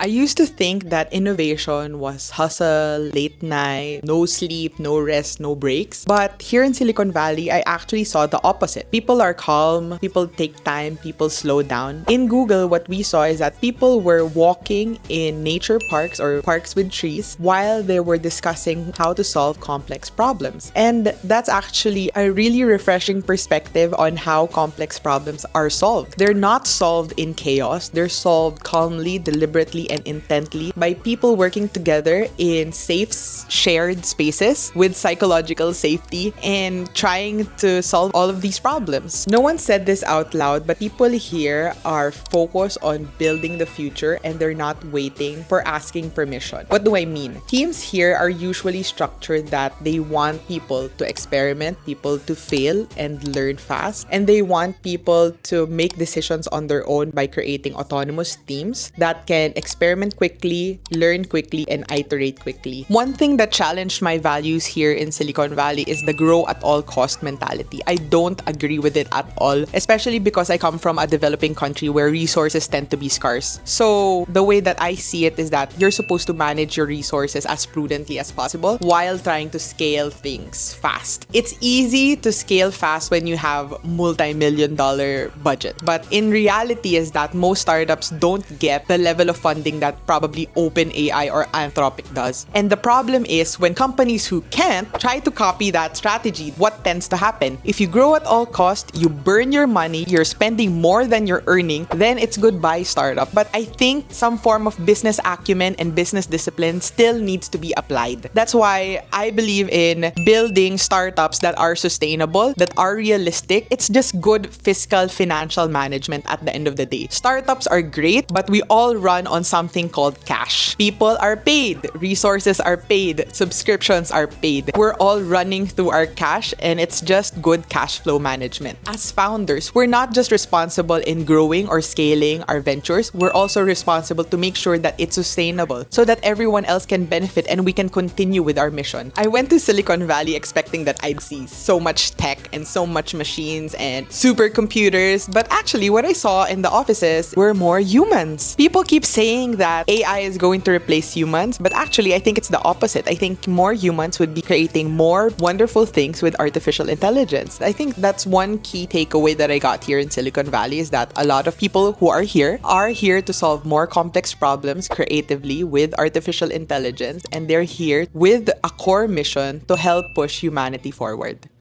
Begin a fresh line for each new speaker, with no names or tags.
I used to think that innovation was hustle, late night, no sleep, no rest, no breaks. But here in Silicon Valley, I actually saw the opposite. People are calm, people take time, people slow down. In Google, what we saw is that people were walking in nature parks or parks with trees while they were discussing how to solve complex problems. And that's actually a really refreshing perspective on how complex problems are solved. They're not solved in chaos, they're solved calmly, deliberately, and intently by people working together in safe, shared spaces with psychological safety and trying to solve all of these problems. No one said this out loud, but people here are focused on building the future and they're not waiting for asking permission. What do I mean? Teams here are usually structured that they want people to experiment, people to fail and learn fast, and they want people to make decisions on their own by creating autonomous teams that can experiment quickly, learn quickly, and iterate quickly. One thing that challenged my values here in Silicon Valley is the grow at all cost mentality. I don't agree with it at all, especially because I come from a developing country where resources tend to be scarce. So the way that I see it is that you're supposed to manage your resources as prudently as possible while trying to scale things fast. It's easy to scale fast when you have multi-million-dollar budget, but in reality is that most startups don't get the level of funding that probably OpenAI or Anthropic does. And the problem is when companies who can't try to copy that strategy, what tends to happen? If you grow at all cost, you burn your money, you're spending more than you're earning, then it's goodbye startup. But I think some form of business acumen and business discipline still needs to be applied. That's why I believe in building startups that are sustainable, that are realistic. It's just good fiscal financial management at the end of the day. Startups are great, but we all run on something called cash. People are paid, resources are paid, subscriptions are paid. We're all running through our cash and it's just good cash flow management. As founders, we're not just responsible in growing or scaling our ventures, we're also responsible to make sure that it's sustainable so that everyone else can benefit and we can continue with our mission. I went to Silicon Valley expecting that I'd see so much tech and so much machines and supercomputers, but actually what I saw in the offices were more humans. People keep saying that AI is going to replace humans, but actually I think it's the opposite. I think more humans would be creating more wonderful things with artificial intelligence. I think that's one key takeaway that I got here in Silicon Valley is that a lot of people who are here to solve more complex problems creatively with artificial intelligence, and they're here with a core mission to help push humanity forward.